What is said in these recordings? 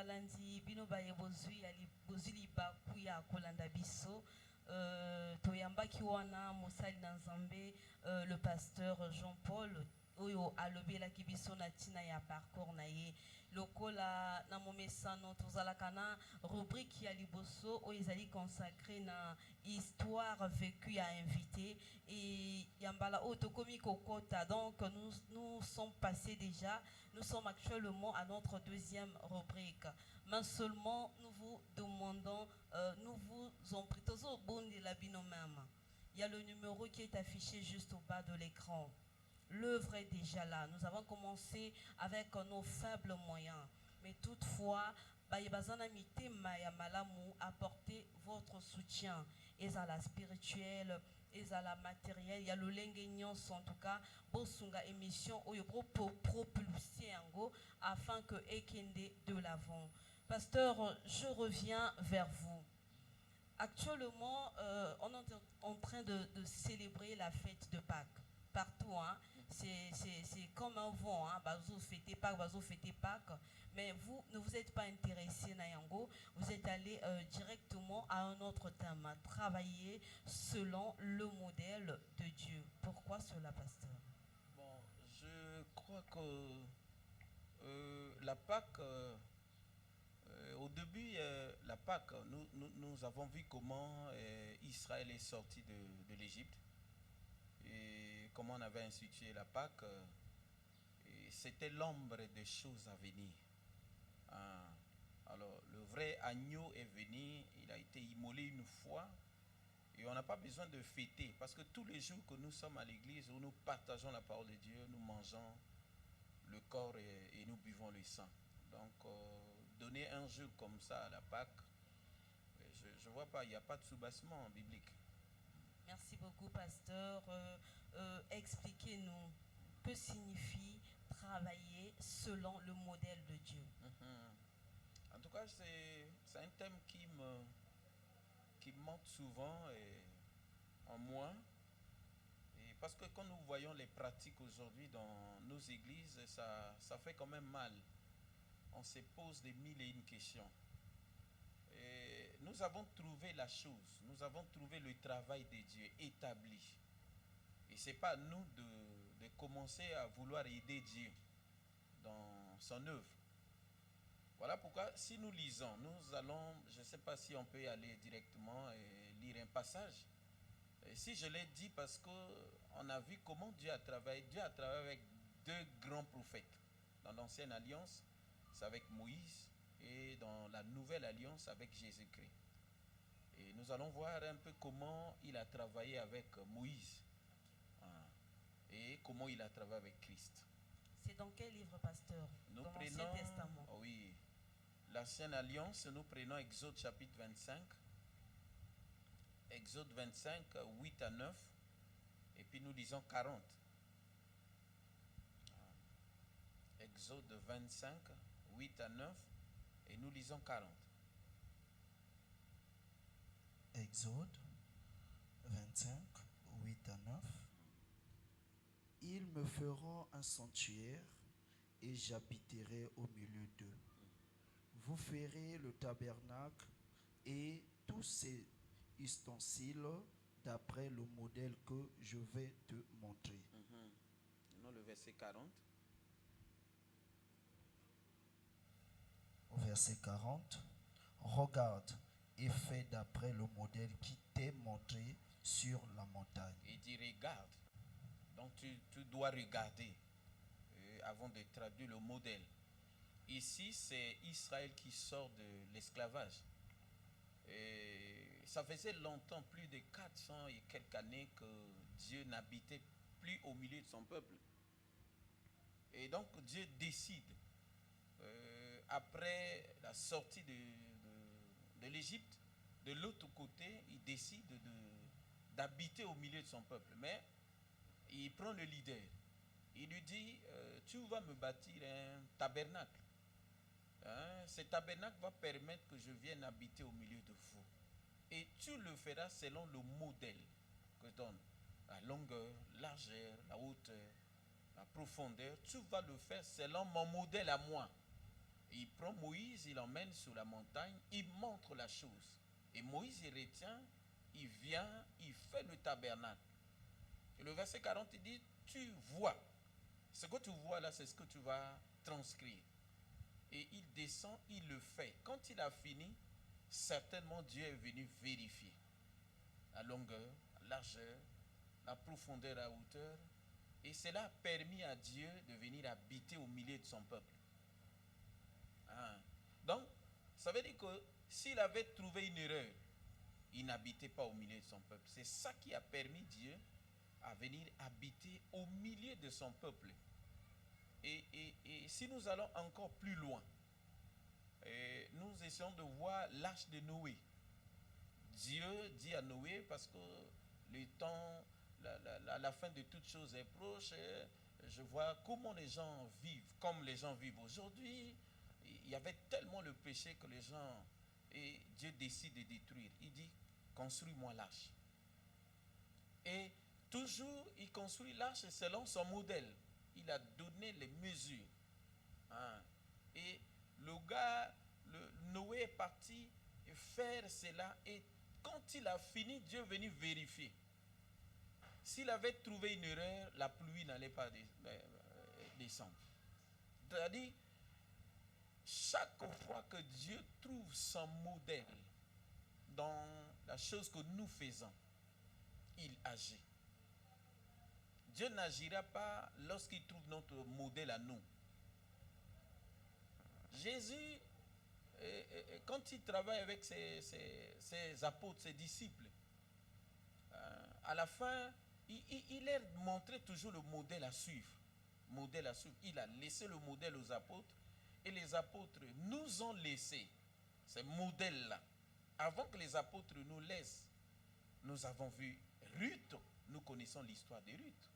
balandi bino baye bozwi ali bozwi libaku ya kolanda biso toyambaki wana mosali na nzambe le pasteur Jean-Paul oyo alobelaki biso na tina ya parcours na ye lokola na momesano tozalaka na rubrique ya liboso oyo ezali consacré na histoire vécue à invité et yambala oyo tokomi kokota donc nous sommes passés déjà, nous sommes actuellement à notre deuxième rubrique mais seulement nous vous demandons nous vous en prêtons au bon de la binomème. Il y a le numéro qui est affiché juste au bas de l'écran. L'œuvre est déjà là. Nous avons commencé avec nos faibles moyens. Mais toutefois, apportez votre soutien. Et à la spirituelle, et à la matérielle. Il y a le lenguignon, en tout cas, bosunga émission pour propulser afin que Ekende de l'avant. Pasteur, je reviens vers vous. Actuellement, on est en train de célébrer la fête de Pâques. Partout, hein. C'est comme un vent, hein. Bazo fêter Pâques, mais vous ne vous êtes pas intéressé à Yango, vous êtes allé directement à un autre thème, travailler selon le modèle de Dieu. Pourquoi cela, pasteur? Bon, je crois que la Pâques, au début, la Pâques, nous avons vu comment Israël est sorti de l'Égypte. Et comment on avait institué la Pâque, c'était l'ombre des choses à venir. Alors, le vrai agneau est venu, il a été immolé une fois, et on n'a pas besoin de fêter, parce que tous les jours que nous sommes à l'église, où nous partageons la parole de Dieu, nous mangeons le corps et nous buvons le sang. Donc, donner un jour comme ça à la Pâque, je ne vois pas, il n'y a pas de soubassement biblique. Merci beaucoup, pasteur. Expliquez-nous, que signifie travailler selon le modèle de Dieu? En tout cas, c'est un thème qui me monte souvent en moi. Et parce que quand nous voyons les pratiques aujourd'hui dans nos églises, ça fait quand même mal. On se pose des mille et une questions. Et nous avons trouvé la chose, nous avons trouvé le travail de Dieu établi. Et ce n'est pas à nous de commencer à vouloir aider Dieu dans son œuvre. Voilà pourquoi, si nous lisons, nous allons, je ne sais pas si on peut y aller directement et lire un passage. Et si je l'ai dit parce qu'on a vu comment Dieu a travaillé. Dieu a travaillé avec deux grands prophètes. Dans l'Ancienne Alliance, c'est avec Moïse. Et dans la Nouvelle Alliance, avec Jésus-Christ. Et nous allons voir un peu comment il a travaillé avec Moïse. Et comment il a travaillé avec Christ. C'est dans quel livre, pasteur? Nous dans prenons, l'Ancien Testament. Oui, l'Ancienne Alliance, nous prenons Exode chapitre 25. Exode 25, 8 à 9. Et puis nous lisons 40. Exode 25, 8 à 9. Et nous lisons 40. Exode 25, 8 à 9. Ils me feront un sanctuaire et j'habiterai au milieu d'eux. Vous ferez le tabernacle et tous ses ustensiles d'après le modèle que je vais te montrer. Non, le verset 40. Au verset 40, regarde et fais d'après le modèle qui t'est montré sur la montagne. Il dit regarde. Donc tu dois regarder avant de traduire le modèle. Ici, c'est Israël qui sort de l'esclavage. Et ça faisait longtemps, plus de 400 et quelques années, que Dieu n'habitait plus au milieu de son peuple. Et donc Dieu décide, après la sortie de l'Égypte, de l'autre côté, il décide d'habiter au milieu de son peuple. Mais il prend le leader. Il lui dit, tu vas me bâtir un tabernacle. Ce tabernacle va permettre que je vienne habiter au milieu de vous. Et tu le feras selon le modèle que je donne. La longueur, la largeur, la hauteur, la profondeur. Tu vas le faire selon mon modèle à moi. Il prend Moïse, il l'emmène sur la montagne, il montre la chose. Et Moïse, il retient, il vient, il fait le tabernacle. Et le verset 40, il dit, tu vois. Ce que tu vois là, c'est ce que tu vas transcrire. Et il descend, il le fait. Quand il a fini, certainement Dieu est venu vérifier la longueur, la largeur, la profondeur, la hauteur. Et cela a permis à Dieu de venir habiter au milieu de son peuple. Hein? Donc, ça veut dire que s'il avait trouvé une erreur, il n'habitait pas au milieu de son peuple. C'est ça qui a permis Dieu à venir habiter au milieu de son peuple. Et si nous allons encore plus loin, nous essayons de voir l'arche de Noé. Dieu dit à Noé, parce que le temps, la fin de toutes choses est proche, je vois comment les gens vivent, comme les gens vivent aujourd'hui. Il y avait tellement le péché que les gens, et Dieu décide de détruire. Il dit, construis-moi l'arche. Et toujours, il construit l'arche selon son modèle. Il a donné les mesures. Hein. Et le gars, Noé est parti faire cela. Et quand il a fini, Dieu est venu vérifier. S'il avait trouvé une erreur, la pluie n'allait pas descendre. C'est-à-dire, chaque fois que Dieu trouve son modèle dans la chose que nous faisons, il agit. Dieu n'agira pas lorsqu'il trouve notre modèle à nous. Jésus, quand il travaille avec ses apôtres, ses disciples, à la fin, il leur montrait toujours le modèle à suivre. Modèle à suivre. Il a laissé le modèle aux apôtres et les apôtres nous ont laissé ces modèles-là. Avant que les apôtres nous laissent, nous avons vu Ruth. Nous connaissons l'histoire de Ruth,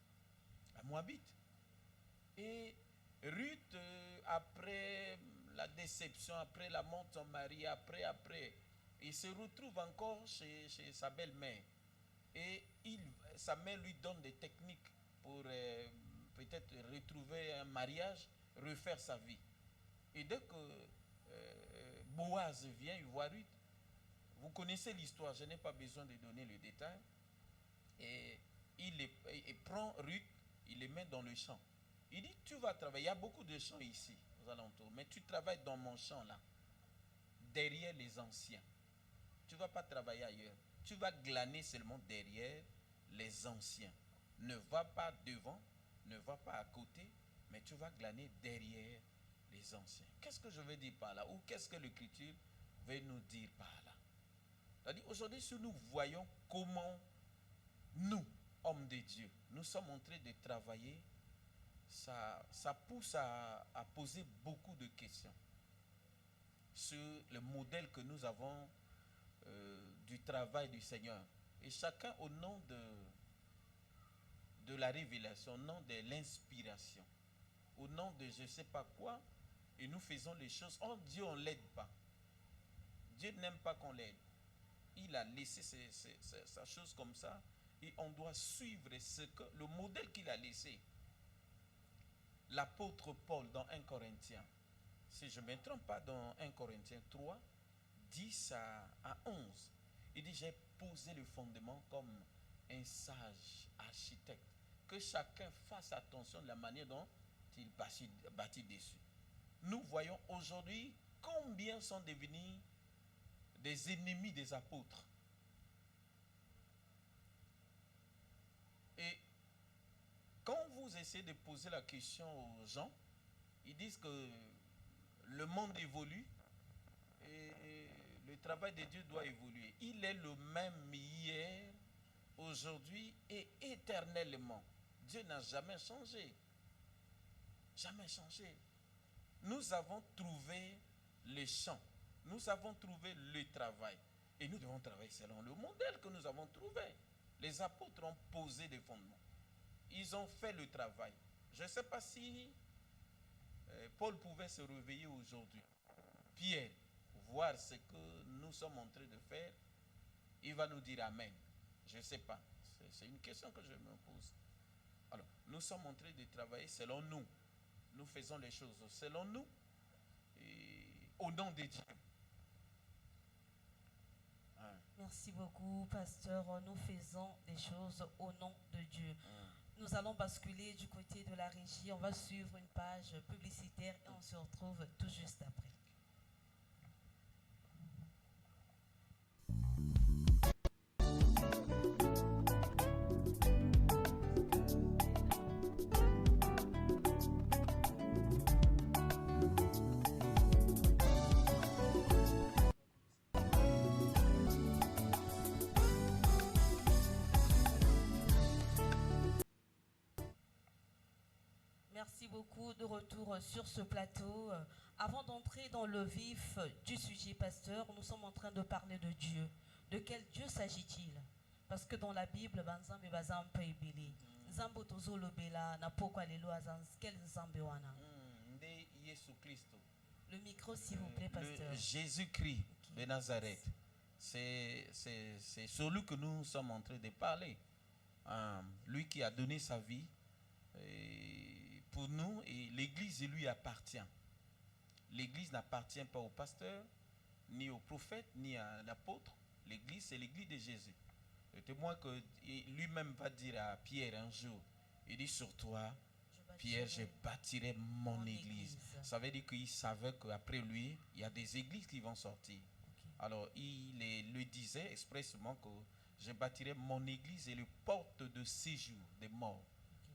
la Moabite. Et Ruth, après la déception, après la mort de son mari, après, il se retrouve encore chez sa belle-mère. Et sa mère lui donne des techniques pour peut-être retrouver un mariage, refaire sa vie. Et dès que Boaz vient, il voit Ruth. Vous connaissez l'histoire, je n'ai pas besoin de donner le détail. Et il prend Ruth, il les met dans le champ. Il dit, tu vas travailler, il y a beaucoup de champs ici, aux alentours, mais tu travailles dans mon champ là, derrière les anciens. Tu ne vas pas travailler ailleurs. Tu vas glaner seulement derrière les anciens. Ne va pas devant, ne va pas à côté, mais tu vas glaner derrière les anciens. Qu'est-ce que je veux dire par là? Ou qu'est-ce que l'Écriture veut nous dire par là? C'est-à-dire, aujourd'hui, si nous voyons comment nous, hommes de Dieu, nous sommes en train de travailler, ça pousse à poser beaucoup de questions sur le modèle que nous avons du travail du Seigneur. Et chacun au nom de la révélation, au nom de l'inspiration, au nom de je ne sais pas quoi, et nous faisons les choses. Oh Dieu, on ne l'aide pas. Dieu n'aime pas qu'on l'aide. Il a laissé sa chose comme ça, et on doit suivre le modèle qu'il a laissé. L'apôtre Paul dans 1 Corinthiens, si je ne me trompe pas, dans 1 Corinthiens 3, 10 à 11, il dit, j'ai posé le fondement comme un sage architecte. Que chacun fasse attention de la manière dont il bâtit dessus. Nous voyons aujourd'hui combien sont devenus des ennemis des apôtres. Et quand vous essayez de poser la question aux gens, ils disent que le monde évolue et le travail de Dieu doit évoluer. Il est le même hier, aujourd'hui et éternellement. Dieu n'a jamais changé. Jamais changé. Nous avons trouvé les champs. Nous avons trouvé le travail. Et nous devons travailler selon le modèle que nous avons trouvé. Les apôtres ont posé des fondements. Ils ont fait le travail. Je ne sais pas si Paul pouvait se réveiller aujourd'hui. Pierre, voir ce que nous sommes en train de faire, il va nous dire Amen. Je ne sais pas. C'est une question que je me pose. Alors, nous sommes en train de travailler selon nous. Nous faisons les choses selon nous. Et au nom de Dieu. Merci beaucoup, pasteur. Nous faisons des choses au nom de Dieu. Nous allons basculer du côté de la régie. On va suivre une page publicitaire et on se retrouve tout juste après. Merci beaucoup de retour sur ce plateau. Avant d'entrer dans le vif du sujet, pasteur, nous sommes en train de parler de Dieu. De quel Dieu s'agit-il? Parce que dans la Bible, le micro, s'il vous plaît, pasteur. Le Jésus-Christ de Nazareth, c'est celui que nous sommes en train de parler. Lui qui a donné sa vie pour nous, et l'Église lui appartient. L'Église n'appartient pas au pasteur, ni au prophète, ni à l'apôtre. L'Église, c'est l'Église de Jésus. Le témoin que lui-même va dire à Pierre un jour, il dit sur toi, Pierre, je bâtirai mon église. Ça veut dire qu'il savait qu'après lui, il y a des églises qui vont sortir. Alors, il lui disait expressément que je bâtirai mon église et les portes de séjour des morts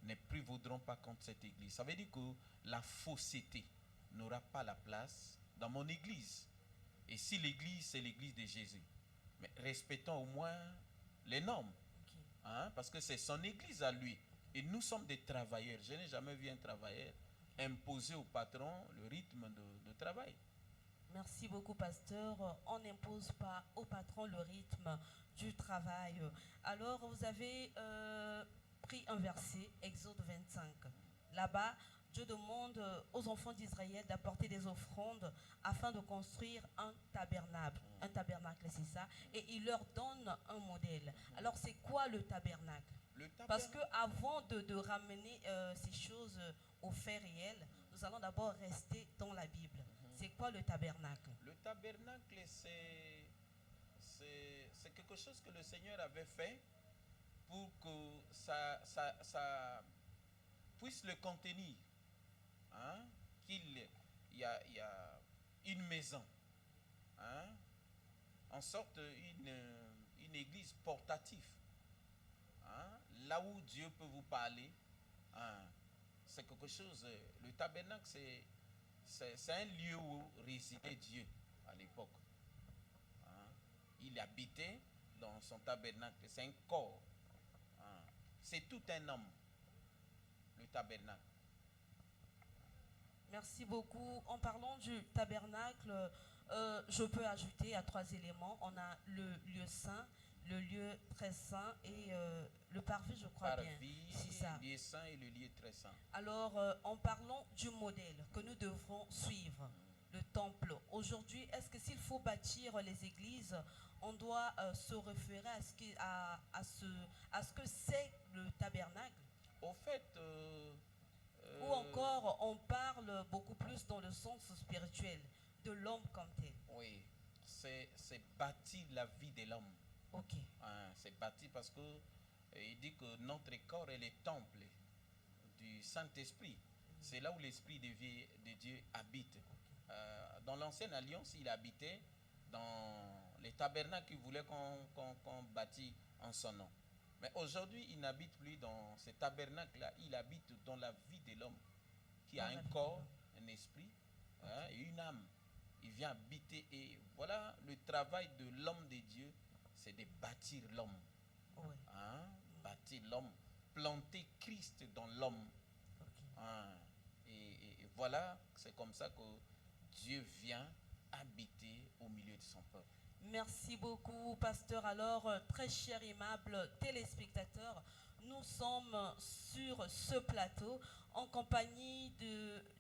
ne prévaudront pas contre cette église. Ça veut dire que la fausseté n'aura pas la place dans mon église. Et si l'église, c'est l'église de Jésus, mais respectons au moins les normes. Parce que c'est son église à lui. Et nous sommes des travailleurs. Je n'ai jamais vu un travailleur imposer au patron le rythme de travail. Merci beaucoup, pasteur. On n'impose pas au patron le rythme du travail. Alors, vous avez pris un verset, Exode 25. Là-bas, Dieu demande aux enfants d'Israël d'apporter des offrandes afin de construire un tabernacle. Un tabernacle, c'est ça. Et il leur donne un modèle. Alors, c'est quoi le tabernacle? Parce qu'avant de ramener ces choses aux faits réels, nous allons d'abord rester dans la Bible. C'est quoi le tabernacle? Le tabernacle, c'est quelque chose que le Seigneur avait fait pour que ça puisse le contenir. Qu'il y a une maison. En sorte, une église portative. Là où Dieu peut vous parler. C'est quelque chose. Le tabernacle, c'est un lieu où résidait Dieu à l'époque. Il habitait dans son tabernacle. C'est un corps. C'est tout un homme, le tabernacle. Merci beaucoup. En parlant du tabernacle, je peux ajouter à 3 éléments. On a le lieu saint, le lieu très saint et le parvis, je crois bien. C'est ça. Le lieu saint et le lieu très saint. Alors, en parlant du modèle que nous devrons suivre, le temple, aujourd'hui, est-ce que s'il faut bâtir les églises, on doit se référer à ce que c'est le tabernacle? Au fait... Ou encore, on parle beaucoup plus dans le sens spirituel de l'homme comme tel. Oui, c'est bâtir la vie de l'homme. Ok. C'est bâti parce que il dit que notre corps est le temple du Saint-Esprit. C'est là où l'Esprit de Dieu habite. Dans l'Ancienne Alliance, il habitait dans les tabernacles qu'il voulait qu'on bâtit en son nom. Mais aujourd'hui, il n'habite plus dans ces tabernacles-là. Il habite dans la vie de l'homme qui a un corps, un esprit et une âme. Il vient habiter. Et voilà, le travail de l'homme de Dieu, c'est de bâtir l'homme. Oui. Bâtir l'homme. Planter Christ dans l'homme. Et voilà, c'est comme ça que Dieu vient habiter au milieu de son peuple. Merci beaucoup, pasteur. Alors, très cher, aimable téléspectateurs, nous sommes sur ce plateau en compagnie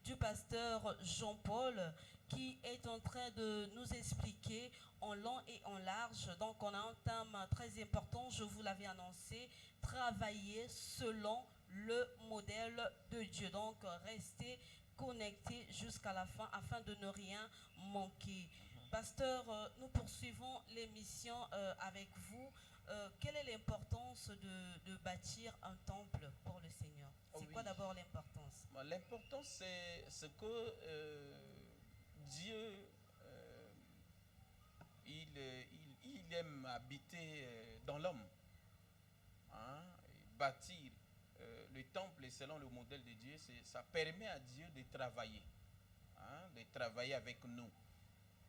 du pasteur Jean-Paul qui est en train de nous expliquer en long et en large. Donc, on a un thème très important, je vous l'avais annoncé, travailler selon le modèle de Dieu. Donc, restez connecter jusqu'à la fin afin de ne rien manquer. Pasteur, nous poursuivons l'émission avec vous. Quelle est l'importance de bâtir un temple pour le Seigneur? Oh C'est oui. quoi d'abord l'importance? Bon, l'important, c'est ce que Dieu, il aime habiter dans l'homme. Hein, et bâtir le temple selon le modèle de Dieu, ça permet à Dieu de travailler. Hein, de travailler avec nous.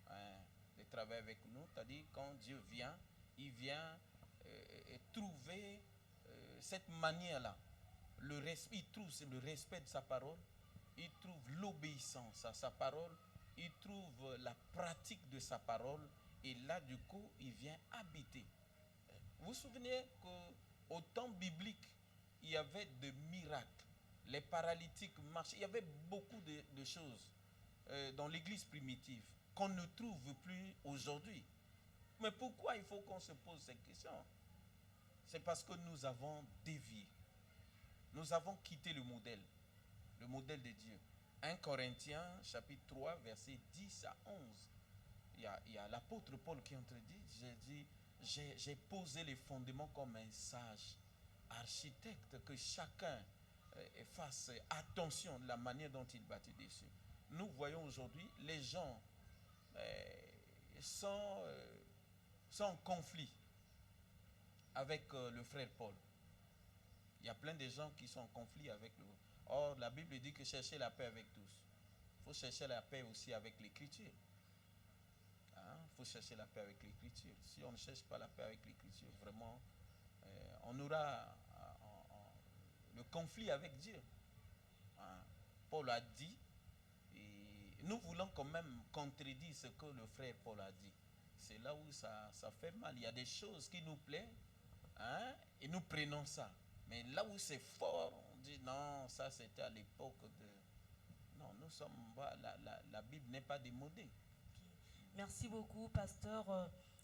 Hein, de travailler avec nous, c'est-à-dire quand Dieu vient, il vient trouver cette manière-là. Il trouve le respect de sa parole, il trouve l'obéissance à sa parole, il trouve la pratique de sa parole, et là du coup il vient habiter. Vous vous souvenez qu'au temps biblique, il y avait des miracles, les paralytiques marchaient, il y avait beaucoup de choses dans l'église primitive qu'on ne trouve plus aujourd'hui. Mais pourquoi il faut qu'on se pose cette question? C'est parce que nous avons dévié. Nous avons quitté le modèle de Dieu. 1 Corinthiens chapitre 3 verset 10 à 11. Il y a l'apôtre Paul qui dit, j'ai posé les fondements comme un sage architecte, que chacun fasse attention de la manière dont il bâtit dessus. Nous voyons aujourd'hui les gens sont en conflit avec le frère Paul. Il y a plein de gens qui sont en conflit avec lui. Or, la Bible dit que chercher la paix avec tous. Il faut chercher la paix aussi avec l'Écriture. Il faut chercher la paix avec l'Écriture. Si on ne cherche pas la paix avec l'Écriture, vraiment, on aura le conflit avec Dieu. Paul a dit, et nous voulons quand même contredire ce que le frère Paul a dit. C'est là où ça fait mal. Il y a des choses qui nous plaisent, et nous prenons ça. Mais là où c'est fort, on dit non, ça c'était à l'époque de... Non, nous sommes... La Bible n'est pas démodée. Merci beaucoup, pasteur.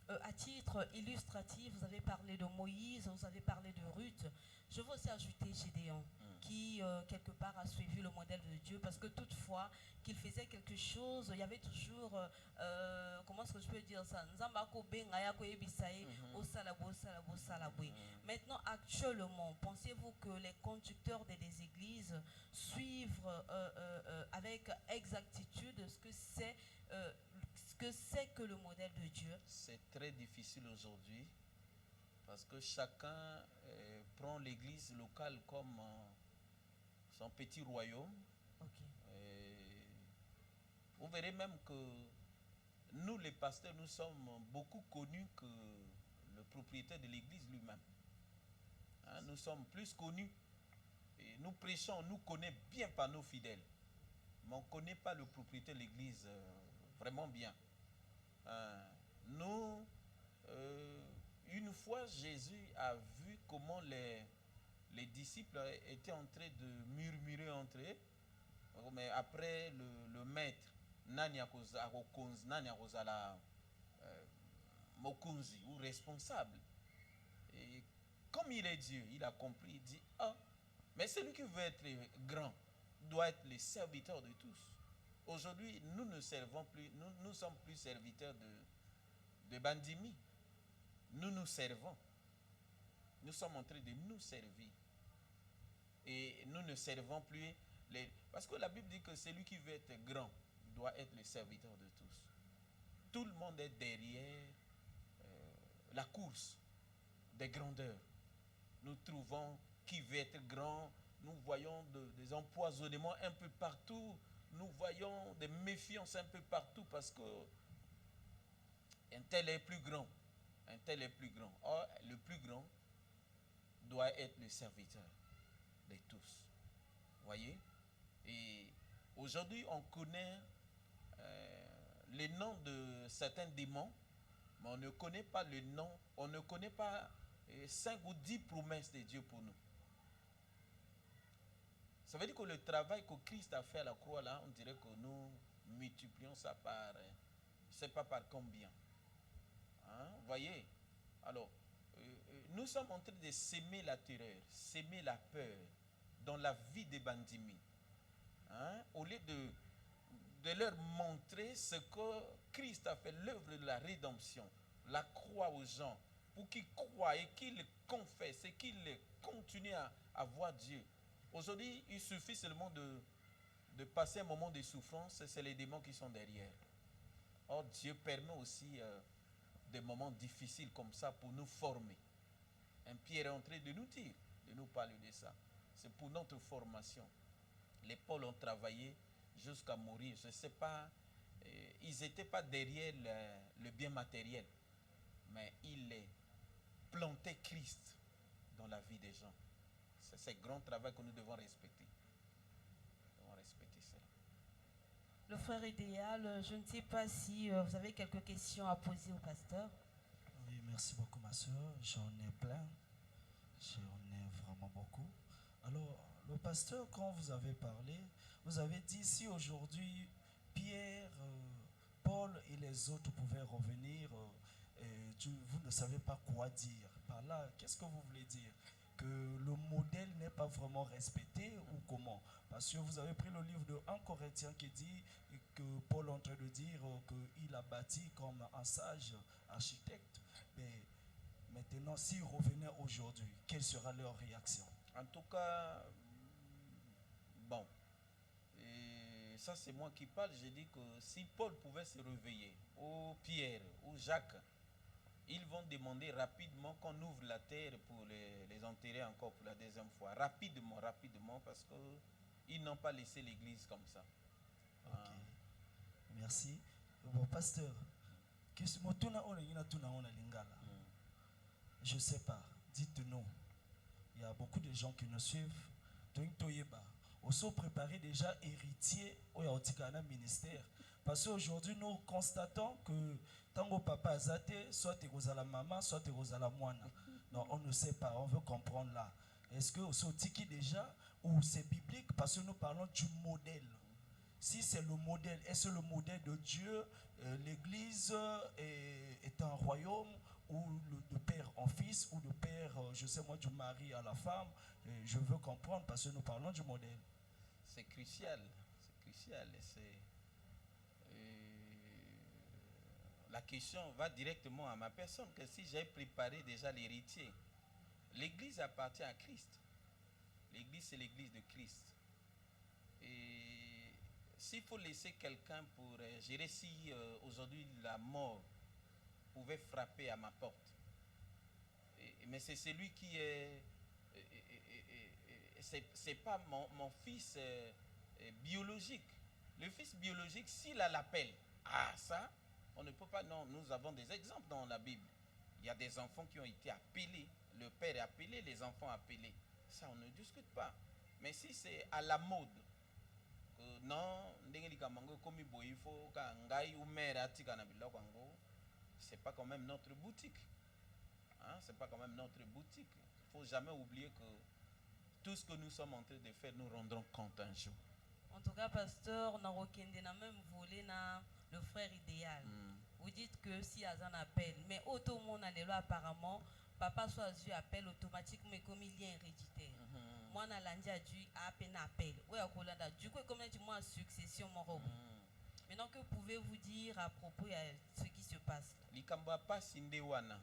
À titre illustratif, vous avez parlé de Moïse, vous avez parlé de Ruth. Je veux aussi ajouter Gédéon, qui quelque part a suivi le modèle de Dieu, parce que toutefois qu'il faisait quelque chose, il y avait toujours, comment est-ce que je peux dire ça? Maintenant, actuellement, pensez-vous que les conducteurs des églises suivent avec exactitude ce que c'est que le modèle de Dieu? C'est très difficile aujourd'hui parce que chacun prend l'église locale comme son petit royaume. Vous verrez même que nous, les pasteurs, nous sommes beaucoup connus que le propriétaire de l'église lui-même. Nous sommes plus connus. Et nous prêchons, on nous connaît bien par nos fidèles. Mais on ne connaît pas le propriétaire de l'église vraiment bien. Une fois, Jésus a vu comment les disciples étaient en train de murmurer entre eux. Mais après, le maître, Nani Akozala Mokunzi, ou responsable. Et comme il est Dieu, il a compris, il dit, mais celui qui veut être grand doit être le serviteur de tous. Aujourd'hui, nous ne servons plus, nous sommes plus serviteurs de Bandimi. Nous servons. Nous sommes en train de nous servir. Et nous ne servons plus parce que la Bible dit que celui qui veut être grand doit être le serviteur de tous. Tout le monde est derrière la course des grandeurs. Nous trouvons qui veut être grand. Nous voyons des empoisonnements un peu partout. Nous voyons des méfiances un peu partout parce que un tel est plus grand. Un tel est plus grand. Or, le plus grand doit être le serviteur de tous. Voyez? Et aujourd'hui, on connaît les noms de certains démons, mais on ne connaît pas le nom, on ne connaît pas 5 ou 10 promesses de Dieu pour nous. Ça veut dire que le travail que Christ a fait à la croix, là, on dirait que nous multiplions ça par, je ne sais pas par combien. Voyez? Alors, nous sommes en train de s'aimer la terreur, s'aimer la peur dans la vie des Bandimi. Hein? Au lieu de leur montrer ce que Christ a fait, l'œuvre de la rédemption, la croix aux gens, pour qu'ils croient et qu'ils confessent et qu'ils continuent à voir Dieu. Aujourd'hui, il suffit seulement de passer un moment de souffrance, c'est les démons qui sont derrière. Or, Dieu permet aussi des moments difficiles comme ça pour nous former. Un Pierre est en train de nous dire, de nous parler de ça. C'est pour notre formation. Les Paul ont travaillé jusqu'à mourir. Je ne sais pas, ils n'étaient pas derrière le bien matériel, mais ils plantaient Christ dans la vie des gens. C'est ce grand travail que nous devons respecter. Nous devons respecter cela. Le frère idéal, je ne sais pas si vous avez quelques questions à poser au pasteur. Oui, merci beaucoup ma soeur. J'en ai plein. J'en ai vraiment beaucoup. Alors, le pasteur, quand vous avez parlé, vous avez dit si aujourd'hui Pierre, Paul et les autres pouvaient revenir, vous ne savez pas quoi dire. Par là, qu'est-ce que vous voulez dire? Que le modèle n'est pas vraiment respecté ou comment? Parce que vous avez pris le livre de 1 Corinthiens qui dit que Paul est en train de dire qu'il a bâti comme un sage architecte. Mais maintenant, s'ils revenaient aujourd'hui, quelle sera leur réaction? En tout cas, bon, et ça c'est moi qui parle, j'ai dit que si Paul pouvait se réveiller, ou Pierre, ou Jacques, ils vont demander rapidement qu'on ouvre la terre pour les enterrer encore pour la deuxième fois. Rapidement, rapidement, parce qu'ils n'ont pas laissé l'église comme ça. Ok. Merci. Bon, pasteur, je ne sais pas, dites-nous. Il y a beaucoup de gens qui nous suivent. Aussi préparer déjà héritier au ministère. Parce qu'aujourd'hui, nous constatons que tant papa azate, soit tu es la maman, soit tu es la moine. Non, on ne sait pas, on veut comprendre là. Est-ce que c'est tiki déjà ou c'est biblique? Parce que nous parlons du modèle. Si c'est le modèle, est-ce le modèle de Dieu? L'église est un royaume ou de père en fils ou de père, je sais moi, du mari à la femme. Je veux comprendre parce que nous parlons du modèle. C'est crucial, la question va directement à ma personne, que si j'ai préparé déjà l'héritier, l'église appartient à Christ. L'église, c'est l'église de Christ. Et s'il faut laisser quelqu'un pour gérer, si aujourd'hui la mort pouvait frapper à ma porte, mais c'est celui qui est... c'est pas mon fils biologique. Le fils biologique, s'il a l'appel, ça, on ne peut pas. Non, nous avons des exemples dans la Bible. Il y a des enfants qui ont été appelés. Le père est appelé, les enfants appelés. Ça, on ne discute pas. Mais si c'est à la mode, non, c'est pas quand même notre boutique. Hein, c'est pas quand même notre boutique. Il ne faut jamais oublier que tout ce que nous sommes en train de faire, nous rendrons compte un jour. En tout cas, pasteur, on a même volé le frère idéal. Vous dites que si y a un appel, mais auto monde a les lois apparemment, papa soit Dieu appelle automatiquement comme il est héréditaire. Moi, on a lundi à Dieu à peine appel. Oui, à Kolanda. Du coup, comme dit moi, succession, mon robot. Maintenant, que pouvez-vous dire à propos de ce qui se passe là? Likamba pas sindewana.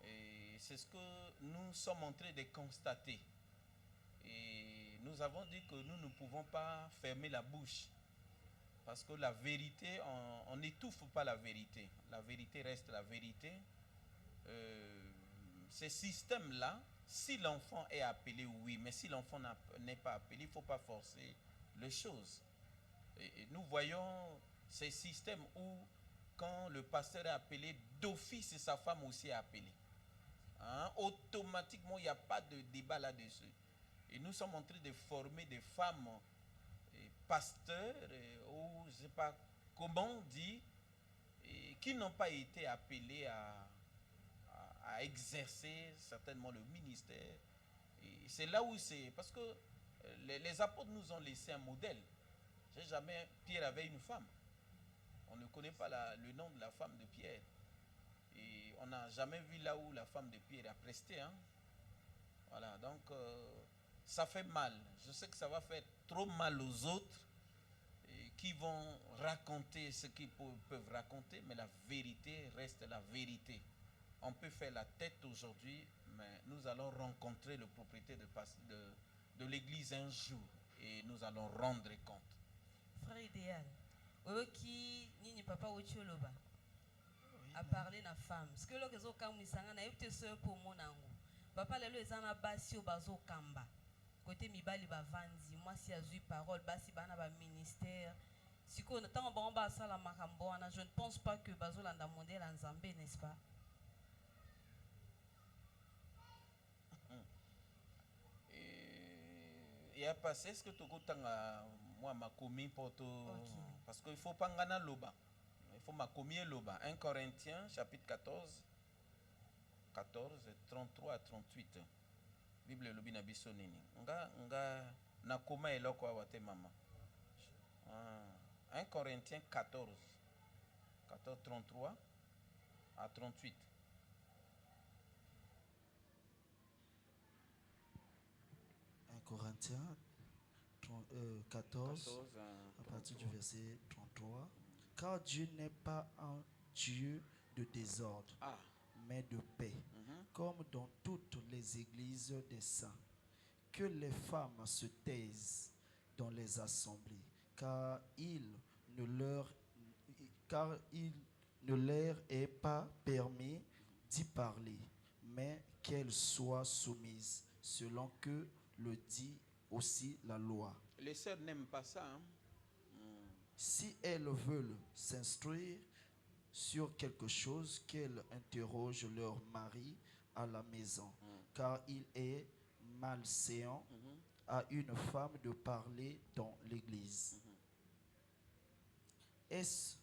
Et c'est ce que nous sommes en train de constater. Et nous avons dit que nous ne pouvons pas fermer la bouche. Parce que la vérité, on n'étouffe pas la vérité. La vérité reste la vérité. Ces systèmes-là, si l'enfant est appelé, oui. Mais si l'enfant n'est pas appelé, il ne faut pas forcer les choses. Et nous voyons ces systèmes où, quand le pasteur est appelé, d'office, sa femme aussi est appelée. Hein? Automatiquement, il n'y a pas de débat là-dessus. Et nous sommes en train de former des femmes pasteurs, ou je ne sais pas comment on dit, qui n'ont pas été appelées à exercer certainement le ministère. Et c'est là où c'est... Parce que les apôtres nous ont laissé un modèle. Pierre avait une femme. On ne connaît pas le nom de la femme de Pierre. Et on n'a jamais vu là où la femme de Pierre a presté. Hein. Voilà, donc ça fait mal. Je sais que ça va faire trop mal aux autres qui vont raconter ce qu'ils peuvent raconter, mais la vérité reste la vérité. On peut faire la tête aujourd'hui, mais nous allons rencontrer le propriétaire de l'église un jour et nous allons rendre compte. Frère idéal, qui ni papa Ochioloba a parlé na femme. Parce que là, les cas misanga na yete seul pour mon ango. Papa lelo ezana basi o bazo kamba. Côté mibali ba vandi, moi si azui parole basi bana ba ministère. Si qu'on tant bon ba sala makambo ana, je ne pense pas que bazo landa modèle en Zambie, n'est-ce pas? Et à passer ce que tu as moi ma commis pour tout parce qu'il faut pas ngana loba. Il faut ma commis loba. 1 Corinthiens chapitre 14 33 à 38. Bible lobi na biso nini. Nga na koma eloko awate mama. 1 Corinthiens 14 33 à 38. Corinthiens 14, à partir du verset 33. Car Dieu n'est pas un Dieu de désordre, mais de paix, comme dans toutes les églises des saints. Que les femmes se taisent dans les assemblées, car il ne leur est pas permis d'y parler, mais qu'elles soient soumises, selon que le dit aussi la loi. Les sœurs n'aiment pas ça. Hein? Si elles veulent s'instruire sur quelque chose, qu'elles interrogent leur mari à la maison, car il est malséant à une femme de parler dans l'église. Est-ce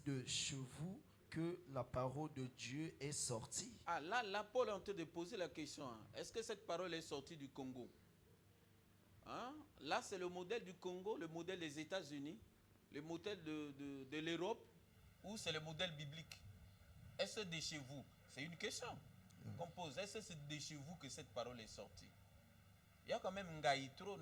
de chez vous que la parole de Dieu est sortie? Ah, là, Paul est en train de poser la question. Hein. Est-ce que cette parole est sortie du Congo? Hein? Là, c'est le modèle du Congo, le modèle des États-Unis, le modèle de l'Europe, ou c'est le modèle biblique? Est-ce de chez vous? C'est une question qu'on pose. Est-ce que c'est de chez vous que cette parole est sortie? Il y a quand même Ngaïtro,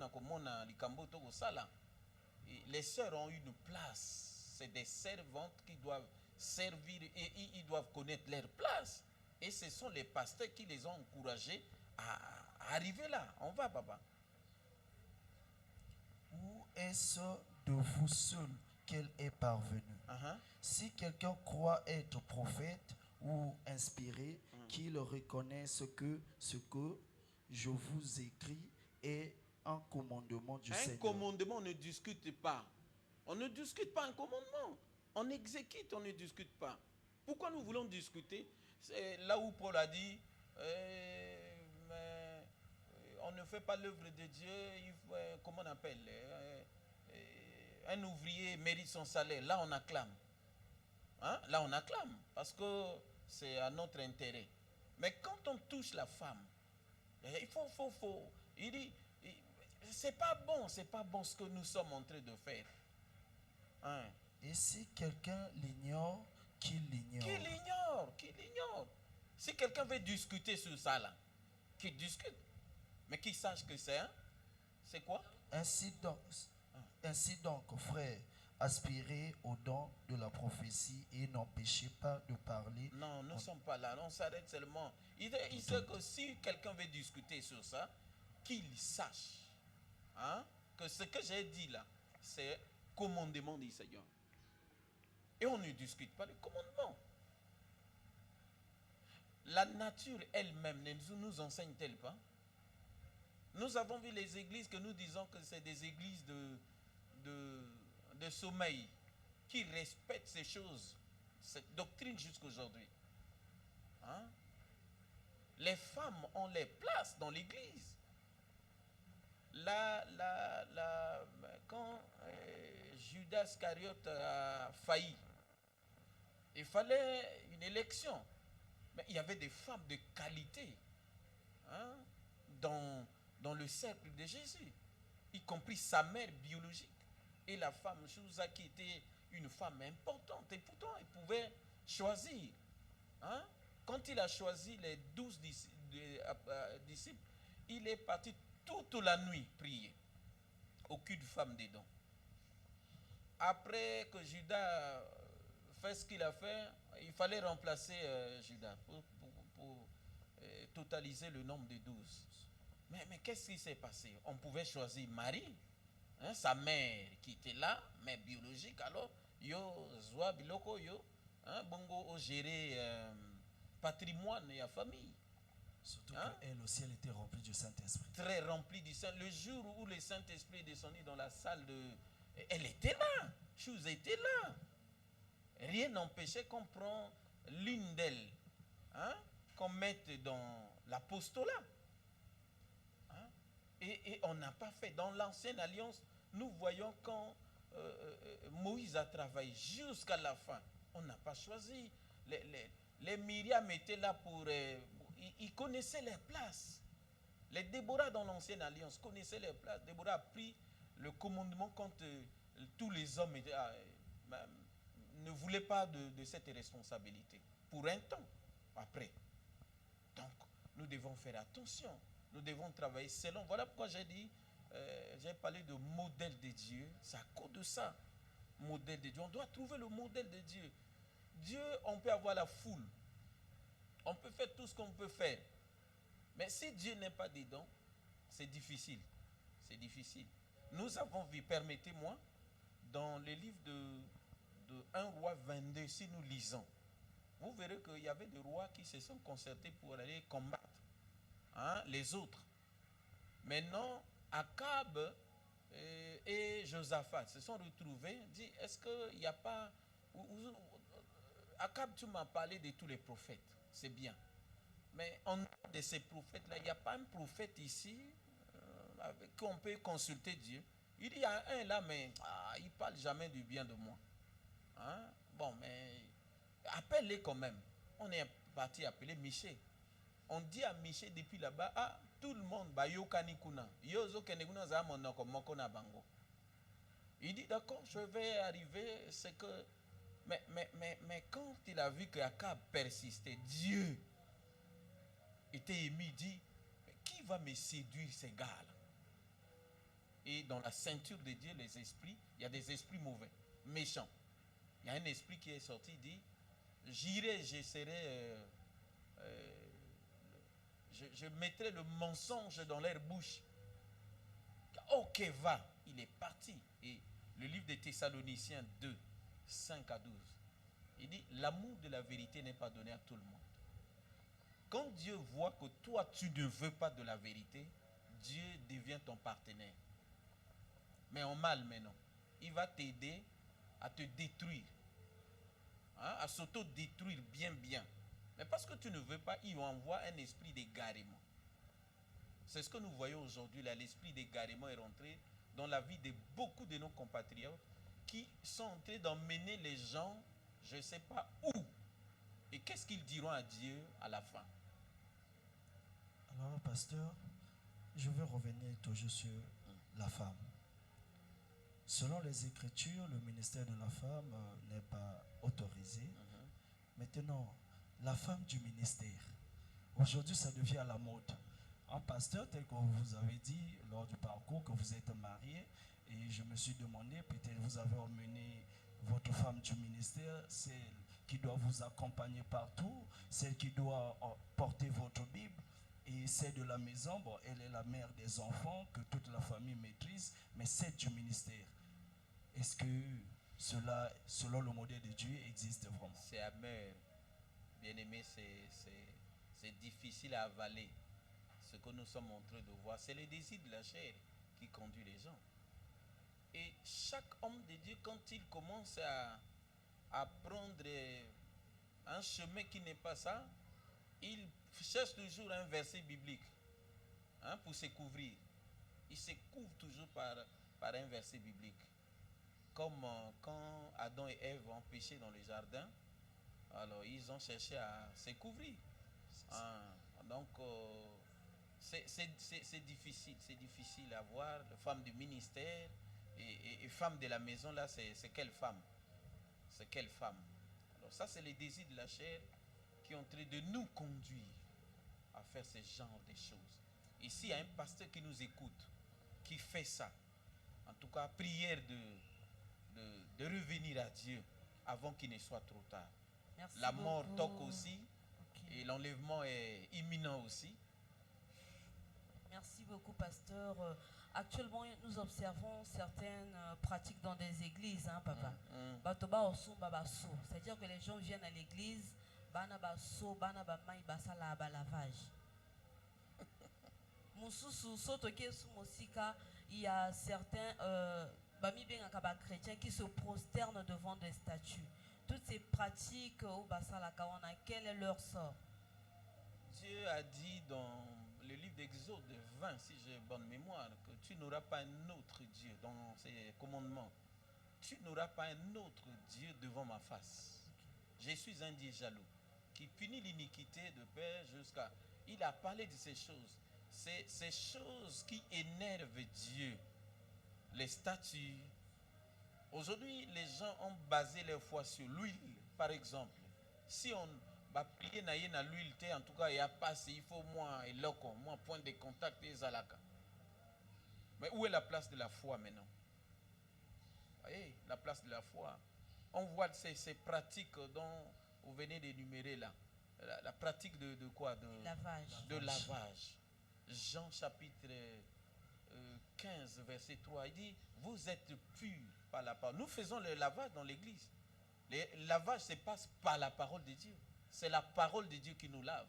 les sœurs ont une place. C'est des servantes qui doivent servir et ils doivent connaître leur place. Et ce sont les pasteurs qui les ont encouragés à arriver là. On va, papa. Ou est-ce de vous seul qu'elle est parvenue? Si quelqu'un croit être prophète ou inspiré, qu'il reconnaisse que ce que je vous écris est un commandement du Seigneur. Un commandement, on ne discute pas. On ne discute pas un commandement. On exécute, on ne discute pas. Pourquoi nous voulons discuter? C'est là où Paul a dit, mais on ne fait pas l'œuvre de Dieu, il faut, comment on appelle, un ouvrier mérite son salaire. Là, on acclame. Hein? Là, on acclame, parce que c'est à notre intérêt. Mais quand on touche la femme, il faut. Il dit, c'est pas bon ce que nous sommes en train de faire. Hein? Et si quelqu'un l'ignore, qu'il l'ignore. Qu'il l'ignore. Si quelqu'un veut discuter sur ça là, qu'il discute. Mais qu'il sache que c'est, hein? C'est quoi? Ainsi donc, frère, aspirez au don de la prophétie et n'empêchez pas de parler. Non, nous ne sommes pas là. On s'arrête seulement. Il sait que si quelqu'un veut discuter sur ça, qu'il sache, hein, que ce que j'ai dit là, c'est commandement du Seigneur. Et on ne discute pas le commandement. La nature elle-même ne nous enseigne-t-elle pas? Nous avons vu les églises que nous disons que c'est des églises de sommeil qui respectent ces choses, cette doctrine jusqu'aujourd'hui. Hein? Les femmes ont les places dans l'église. Quand Judas Iscariote a failli, il fallait une élection. Mais il y avait des femmes de qualité, hein, dans le cercle de Jésus, y compris sa mère biologique et la femme Chouza qui était une femme importante. Et pourtant, il pouvait choisir. Hein? Quand il a choisi les 12 disciples, il est parti toute la nuit prier. Aucune femme dedans. Après que Judas fait ce qu'il a fait, il fallait remplacer Judas pour totaliser le nombre de 12. Mais qu'est-ce qui s'est passé? On pouvait choisir Marie, hein, sa mère qui était là, mère biologique, alors yo zwa biloko yo, hein, bongo o gérer patrimoine et la famille. Surtout hein? qu'elle aussi, elle était remplie du Saint-Esprit. Très remplie du Saint. Le jour où le Saint-Esprit est descendu dans la salle de... Elle était là. Chose était là. Rien n'empêchait qu'on prend l'une d'elles, hein, qu'on mette dans l'apostolat. Hein? Et on n'a pas fait. Dans l'ancienne alliance, nous voyons quand Moïse a travaillé jusqu'à la fin. On n'a pas choisi. Les Myriam étaient là pour... ils connaissaient leur place. Les Déborah dans l'ancienne alliance connaissaient leur place. Déborah a pris le commandement quand tous les hommes étaient, ne voulaient pas de cette responsabilité. Pour un temps, après. Donc, nous devons faire attention. Nous devons travailler selon. Voilà pourquoi j'ai dit, j'ai parlé de modèle de Dieu. C'est à cause de ça. Modèle de Dieu. On doit trouver le modèle de Dieu. Dieu, on peut avoir la foule. On peut faire tout ce qu'on peut faire. Mais si Dieu n'est pas dedans, c'est difficile. C'est difficile. Nous avons vu, permettez-moi, dans le livre de 1 roi 22, si nous lisons, vous verrez qu'il y avait des rois qui se sont concertés pour aller combattre, hein, les autres. Maintenant, Akab et Josaphat se sont retrouvés, dit, est-ce qu'il n'y a pas... Akab, tu m'as parlé de tous les prophètes, c'est bien. Mais en dehors de ces prophètes-là, il n'y a pas un prophète ici avec qui on peut consulter Dieu. Il y a un là, mais il ne parle jamais du bien de moi. Hein? Bon, mais appelle-les quand même. On est parti appeler Miché. On dit à Miché depuis là-bas, tout le monde, yo kanikuna. Il dit, d'accord, je vais arriver, c'est que... Mais quand il a vu que Akab persistait, Dieu était ému, il dit, mais qui va me séduire ces gars-là? Et dans la ceinture de Dieu, les esprits, il y a des esprits mauvais, méchants. Il y a un esprit qui est sorti, il dit, j'irai, j'essaierai, je mettrai le mensonge dans leur bouche. Ok, va. Il est parti. Et le livre des Thessaloniciens 2, 5 à 12, il dit, l'amour de la vérité n'est pas donné à tout le monde. Quand Dieu voit que toi, tu ne veux pas de la vérité, Dieu devient ton partenaire. Mais en mal maintenant. Il va t'aider à te détruire. Hein, à s'auto-détruire bien. Mais parce que tu ne veux pas, il envoie un esprit d'égarement. C'est ce que nous voyons aujourd'hui là. L'esprit d'égarement est rentré dans la vie de beaucoup de nos compatriotes qui sont en train d'emmener les gens, je ne sais pas où. Et qu'est-ce qu'ils diront à Dieu à la fin? Alors, pasteur, je vais revenir toujours sur la femme. Selon les Écritures, le ministère de la femme n'est pas autorisé. Maintenant, la femme du ministère, aujourd'hui, ça devient à la mode. Un pasteur, tel que vous avez dit lors du parcours, que vous êtes marié, et je me suis demandé, peut-être vous avez emmené votre femme du ministère, celle qui doit vous accompagner partout, celle qui doit porter votre Bible, et celle de la maison, bon, elle est la mère des enfants que toute la famille maîtrise, mais celle du ministère. Est-ce que cela, selon le modèle de Dieu, existe vraiment? C'est amer. Bien-aimé, c'est difficile à avaler. Ce que nous sommes en train de voir, c'est le désir de la chair qui conduit les gens. Et chaque homme de Dieu, quand il commence à prendre un chemin qui n'est pas ça, il cherche toujours un verset biblique, hein, pour se couvrir. Il se couvre toujours par un verset biblique. Comme quand Adam et Ève ont péché dans le jardin, alors ils ont cherché à se couvrir. Donc, c'est difficile à voir. Femme du ministère et femme de la maison, là, c'est quelle femme? C'est quelle femme? Alors ça, c'est les désirs de la chair qui ont en train de nous conduire à faire ce genre de choses. Et s'il y a un pasteur qui nous écoute, qui fait ça, en tout cas, prière de revenir à Dieu avant qu'il ne soit trop tard. Merci La mort beaucoup. toque aussi, Ok. et l'enlèvement est imminent aussi. Merci beaucoup, pasteur. Actuellement, nous observons certaines pratiques dans des églises, hein, papa. Batoba osu babaso. C'est-à-dire que les gens viennent à l'église, bana baso, bana bamai basala balavage. Mususu sotoke su mosika, il y a certains bami bengaka chrétiens qui se prosternent devant des statues. Toutes ces pratiques au basala kawana, quel est leur sort? Dieu a dit dans le livre d'Exode 20, si j'ai bonne mémoire, que tu n'auras pas un autre Dieu dans ses commandements. Tu n'auras pas un autre Dieu devant ma face. Je suis un Dieu jaloux qui punit l'iniquité de père jusqu'à... Il a parlé de ces choses. C'est ces choses qui énervent Dieu. Les statues. Aujourd'hui, les gens ont basé leur foi sur l'huile, par exemple. Si on va prier na l'huile, en tout cas, il y a passé, il faut moi et loco, moi point de contact et zalaka. Mais où est la place de la foi maintenant? Voyez, la place de la foi. On voit ces pratiques dont vous venez d'énumérer là. La pratique de quoi? De lavage. Jean chapitre 15, verset 3, il dit, vous êtes purs par la parole. Nous faisons le lavage dans l'église. Le lavage se passe par la parole de Dieu. C'est la parole de Dieu qui nous lave.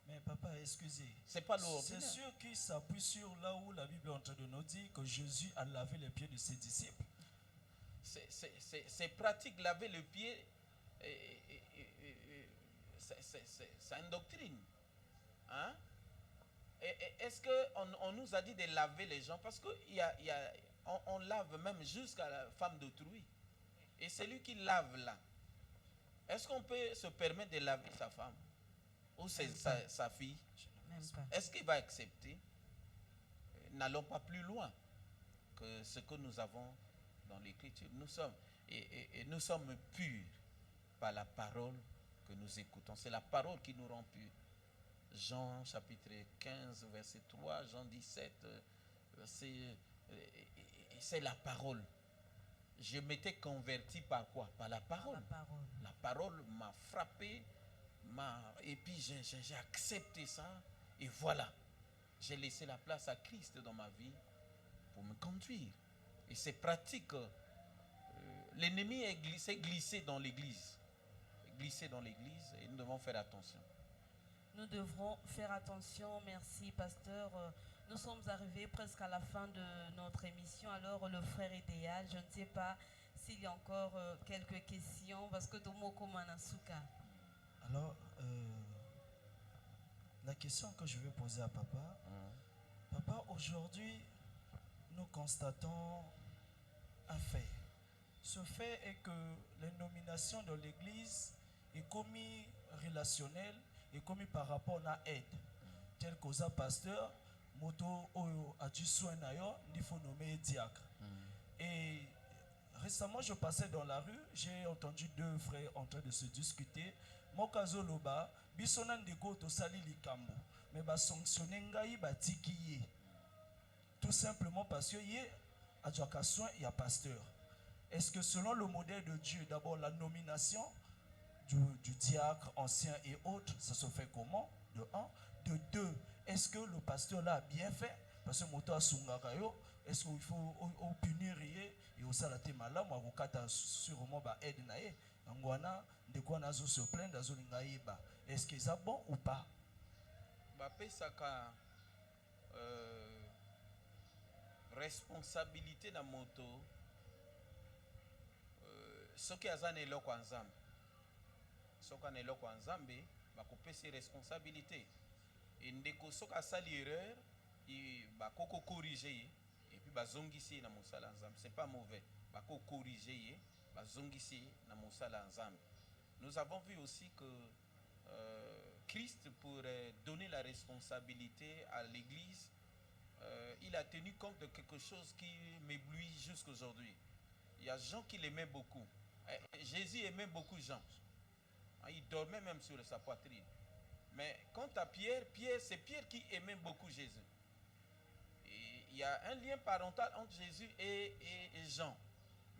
Mais papa, excusez. C'est pas l'ordinaire. C'est sûr qu'il s'appuie sur là où la Bible est en train de nous dire que Jésus a lavé les pieds de ses disciples. Ces pratiques, laver le pied, c'est une doctrine. Hein? Est-ce qu'on nous a dit de laver les gens? Parce qu'on lave même jusqu'à la femme d'autrui. Et c'est lui qui lave là. Est-ce qu'on peut se permettre de laver sa femme? Ou sa fille? Est-ce qu'il va accepter? N'allons pas plus loin que ce que nous avons dans l'Écriture. Nous sommes purs par la parole que nous écoutons. C'est la parole qui nous rend purs. Jean chapitre 15, verset 3, Jean 17, c'est la parole. Je m'étais converti par quoi? Par la parole. La parole m'a frappé, et puis j'ai accepté ça, et voilà. J'ai laissé la place à Christ dans ma vie pour me conduire. Et c'est pratique. L'ennemi s'est glissé dans l'église. Glissé dans l'église, et nous devons faire attention. Nous devrons faire attention. Merci, pasteur. Nous sommes arrivés presque à la fin de notre émission. Alors, le frère idéal, je ne sais pas s'il y a encore quelques questions, parce que Tomoko Manasuka. Alors, la question que je vais poser à papa, papa, aujourd'hui, nous constatons un fait. Ce fait est que les nominations de l'église est commis relationnel et commis par rapport à aide. Tel qu'aux pasteurs, moto a du soin d'ailleurs, il faut nommer diacre. Et récemment, je passais dans la rue, j'ai entendu deux frères en train de se discuter. Mokazo loba, bisonan de go to sali likambo, mais ba sanctionner ngai ba tikiye. Tout simplement parce que y a du soin et a pasteur. Est-ce que selon le modèle de Dieu, d'abord la nomination du diacre ancien et autres, ça se fait comment? De un. De deux, est-ce que le pasteur l'a bien fait? Parce que moto asungarayo, est-ce qu'il faut punir et au salate malam ou avocata sûrement ba aide nae? Angwana de quoi nazo se plaindre nazo lingaïba. Est-ce que c'est bon ou pas? Ba pesaka responsabilité na moto soki aza na eloko ya nzambe. Soki ana eloko ya nzambe bakopesa responsabilité. Et ndeko soki asali erreur, bakoko corriger ye et puis bazongisi na mosala ya nzambe. C'est pas mauvais. Bako corriger ye, bazongisi na mosala ya nzambe. Nous avons vu aussi que Christ, pour donner la responsabilité à l'église, il a tenu compte de quelque chose qui m'éblouit jusqu'aujourd'hui. Il y a Jean qui l'aimait beaucoup. Jésus aimait beaucoup Jean. Il dormait même sur sa poitrine. Mais quant à Pierre, c'est Pierre qui aimait beaucoup Jésus. y a un lien parental entre Jésus et Jean.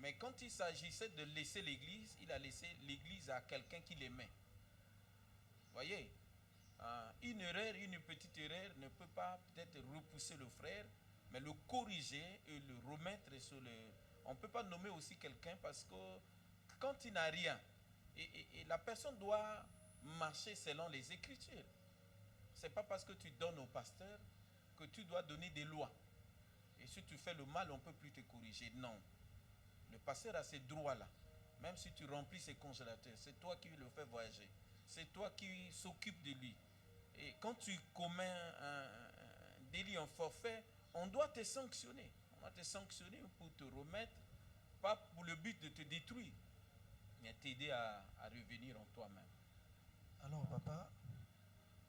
Mais quand il s'agissait de laisser l'église, il a laissé l'église à quelqu'un qui l'aimait. Voyez, une erreur, une petite erreur ne peut pas peut-être repousser le frère, mais le corriger et le remettre sur le... On ne peut pas nommer aussi quelqu'un parce que quand il n'a rien, et la personne doit marcher selon les Écritures. Ce n'est pas parce que tu donnes au pasteur que tu dois donner des lois. Et si tu fais le mal, on ne peut plus te corriger. Non. Le pasteur a ces droits-là. Même si tu remplis ses congélateurs, c'est toi qui le fais voyager. C'est toi qui s'occupe de lui. Et quand tu commets un délit, un forfait, on doit te sanctionner. On doit te sanctionner pour te remettre, pas pour le but de te détruire, mais t'aider à revenir en toi-même. Alors, papa,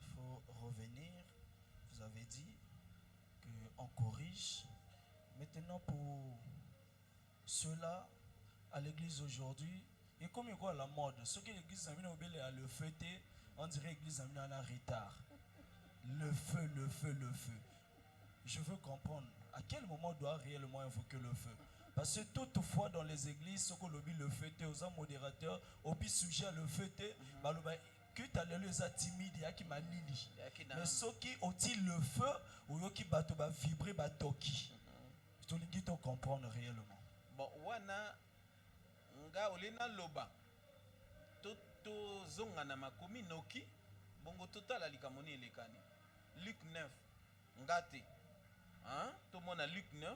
il faut revenir. Vous avez dit qu'on corrige. Maintenant, pour ceux-là, à l'église aujourd'hui, et comme il y a la mode, ceux qui l'église a le fêter, on dirait l'église a un retard. Le feu, le feu, le feu. Je veux comprendre à quel moment on doit réellement invoquer le feu. Parce que toutefois dans les églises, ce qu'on lobby le fêter, aux modérateurs, au plus sujet à le fêter, que tu as les timide, il y a qui m'a nini. Mais ceux qui ont le feu, ou qui va vibrer, va toki. Tu dois comprendre réellement. Bon, wana nga olena loba toto zonga na makomi noki bongo total alikamoni elekani Luc 9 ngate hein tout le monde a Luc 9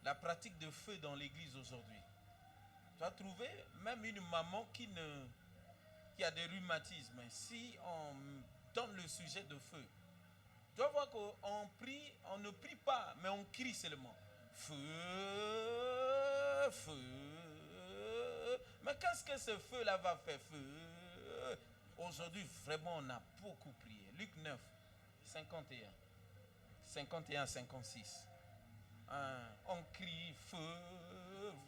la pratique de feu dans l'église aujourd'hui. Tu vas trouver même une maman qui a des rhumatismes, si on donne le sujet de feu, tu vas voir qu'on prie, on ne prie pas mais on crie seulement feu, feu. Mais qu'est-ce que ce feu-là va faire? Feu. Aujourd'hui, vraiment, on a beaucoup prié. Luc 9, 51, 56. On crie feu,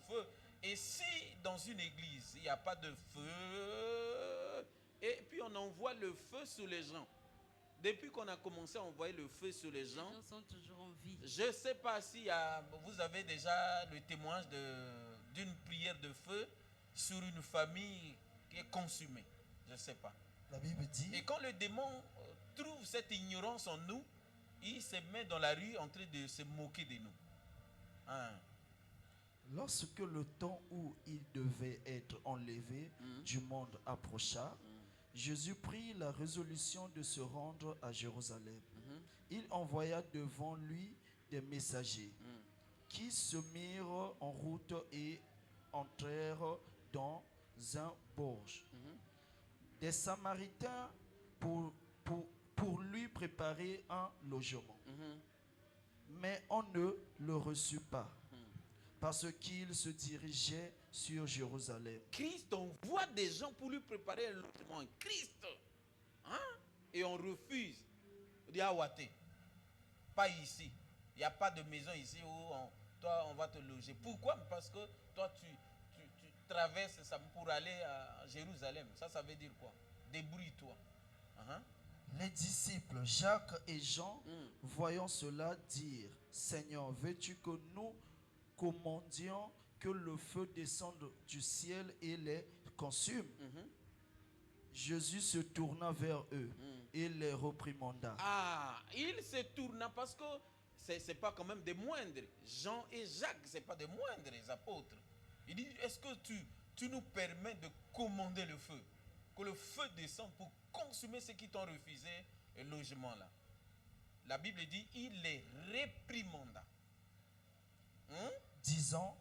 feu. Et si dans une église, il n'y a pas de feu, et puis on envoie le feu sur les gens. Depuis qu'on a commencé à envoyer le feu sur les gens, sont toujours en vie. Je ne sais pas si vous avez déjà le témoignage d'une prière de feu sur une famille qui est consumée. Je ne sais pas. La Bible dit... Et quand le démon trouve cette ignorance en nous, il se met dans la rue en train de se moquer de nous. Hein? Lorsque le temps où il devait être enlevé du monde approcha, Jésus prit la résolution de se rendre à Jérusalem. Il envoya devant lui des messagers qui se mirent en route et entrèrent dans un bourg. Des Samaritains pour lui préparer un logement. Mais on ne le reçut pas parce qu'il se dirigeait sur Jérusalem. Christ envoie des gens pour lui préparer un logement. Christ, hein? Et on refuse. On dit Awate, pas ici. Il n'y a pas de maison ici où toi on va te loger. Pourquoi? Parce que toi tu traverses ça pour aller à Jérusalem. Ça veut dire quoi? Débrouille-toi. Les disciples Jacques et Jean, voyant cela, dirent: Seigneur, veux-tu que nous commandions que le feu descende du ciel et les consume? Jésus se tourna vers eux et les réprimanda. Il se tourna parce que c'est pas quand même des moindres. Jean et Jacques, c'est pas des moindres apôtres. Il dit, est-ce que tu nous permets de commander le feu? Que le feu descende pour consumer ceux qui t'ont refusé le logement là. La Bible dit, il les réprimanda. Disons,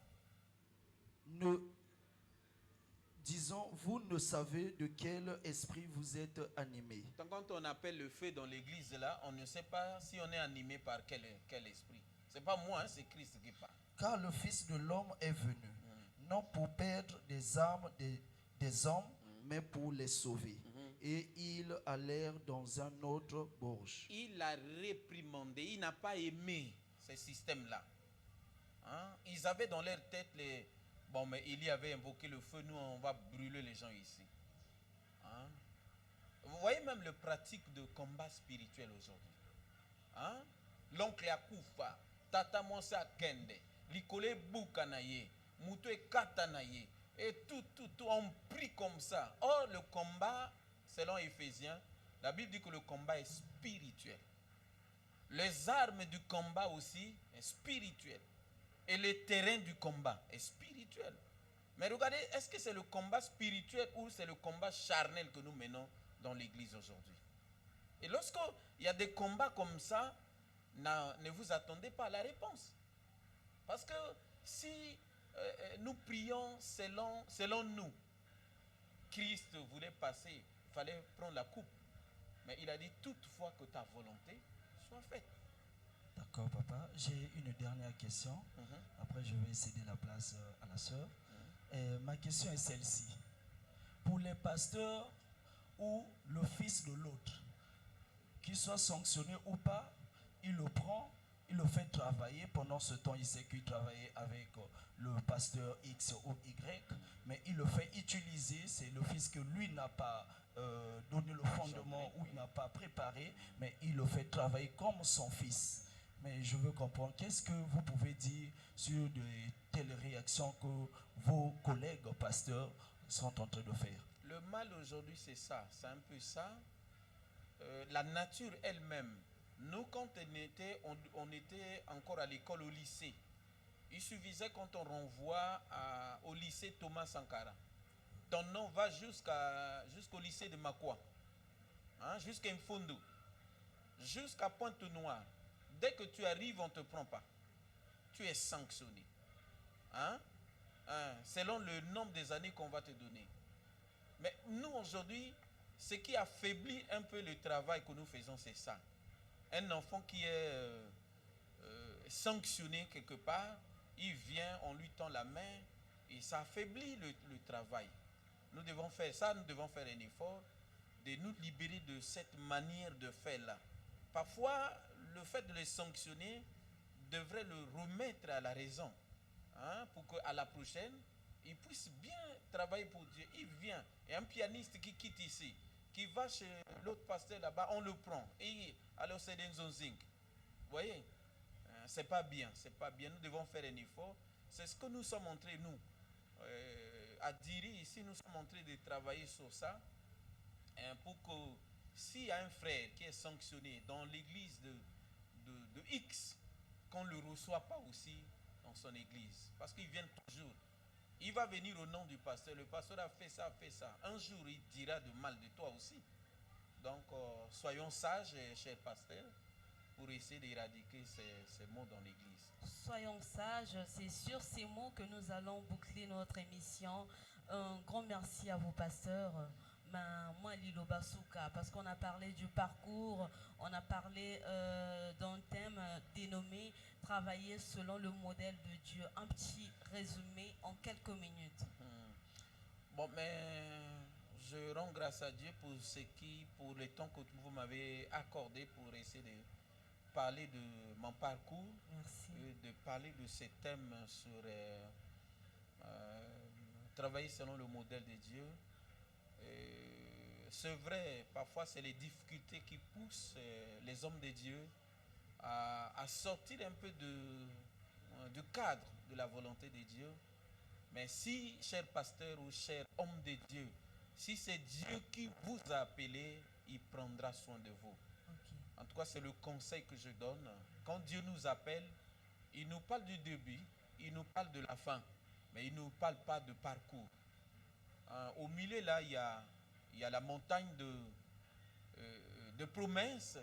vous ne savez de quel esprit vous êtes animés. Quand on appelle le feu dans l'église là, on ne sait pas si on est animé par quel esprit. C'est pas moi, c'est Christ qui parle. Car le Fils de l'homme est venu, non pour perdre des âmes des hommes, mais pour les sauver. Et ils allèrent dans un autre bourg. Il a réprimandé, il n'a pas aimé ce système-là. Ils avaient dans leur tête bon, mais Élie avait invoqué le feu, nous on va brûler les gens ici. Vous voyez même le pratique de combat spirituel aujourd'hui. L'oncle Yakoufa, tata mwasi akende likole buka na ye muto ekata na ye et tout on prie comme ça. Or le combat selon Éphésiens, la Bible dit que le combat est spirituel. Les armes du combat aussi est spirituel et le terrain du combat est spirituel. Mais regardez, est-ce que c'est le combat spirituel ou c'est le combat charnel que nous menons dans l'église aujourd'hui? Et lorsqu'il y a des combats comme ça, ne vous attendez pas à la réponse. Parce que si nous prions selon nous, Christ voulait passer, il fallait prendre la coupe. Mais il a dit toutefois que ta volonté soit faite. D'accord, papa. J'ai une dernière question. Après, je vais céder la place à la sœur. Ma question est celle-ci. Pour les pasteurs ou le fils de l'autre, qu'il soit sanctionné ou pas, il le prend, il le fait travailler. Pendant ce temps, il sait qu'il travaillait avec le pasteur X ou Y, mais il le fait utiliser. C'est le fils que lui n'a pas donné le fondement ou il n'a pas préparé, mais il le fait travailler comme son fils. Mais je veux comprendre, qu'est-ce que vous pouvez dire sur de telles réactions que vos collègues pasteurs sont en train de faire? Le mal aujourd'hui, c'est ça, c'est un peu ça. La nature elle-même, nous quand on était encore à l'école, au lycée, il suffisait quand on renvoie au lycée Thomas Sankara, ton nom va jusqu'au lycée de Makwa, hein, jusqu'à Mfondo, jusqu'à Pointe-Noire. Dès que tu arrives, on ne te prend pas. Tu es sanctionné. Hein? Selon le nombre des années qu'on va te donner. Mais nous, aujourd'hui, ce qui affaiblit un peu le travail que nous faisons, c'est ça. Un enfant qui est sanctionné quelque part, il vient, on lui tend la main et ça affaiblit le travail. Nous devons faire ça, nous devons faire un effort de nous libérer de cette manière de faire là. Parfois, le fait de les sanctionner devrait le remettre à la raison, hein, pour qu'à la prochaine, il puisse bien travailler pour Dieu. Il vient, et un pianiste qui quitte ici, qui va chez l'autre pasteur là-bas, on le prend. Et alors c'est des zonzing. Vous voyez, c'est pas bien, c'est pas bien. Nous devons faire un effort. C'est ce que nous sommes en train, nous, à dire ici, nous sommes en train de travailler sur ça, hein, pour que s'il y a un frère qui est sanctionné dans l'église de X, qu'on ne le reçoit pas aussi dans son église. Parce qu'ils viennent toujours. Il va venir au nom du pasteur. Le pasteur a fait ça, fait ça. Un jour, il dira de mal de toi aussi. Donc, soyons sages, chers pasteurs, pour essayer d'éradiquer ces mots dans l'église. Soyons sages, c'est sur ces mots que nous allons boucler notre émission. Un grand merci à vos pasteurs. Moi, Lilo Basuka, parce qu'on a parlé du parcours, on a parlé d'un thème dénommé « Travailler selon le modèle de Dieu ». Un petit résumé en quelques minutes. Bon, mais je rends grâce à Dieu pour le temps que vous m'avez accordé pour essayer de parler de mon parcours. Merci. De parler de ces thèmes sur travailler selon le modèle de Dieu. C'est vrai, parfois c'est les difficultés qui poussent les hommes de Dieu à sortir un peu du cadre de la volonté de Dieu. Mais si, cher pasteur ou cher homme de Dieu, si c'est Dieu qui vous a appelé, il prendra soin de vous. Okay. En tout cas, c'est le conseil que je donne. Quand Dieu nous appelle, il nous parle du début, il nous parle de la fin, mais il ne nous parle pas de parcours. Au milieu, là, il y a la montagne de promesses.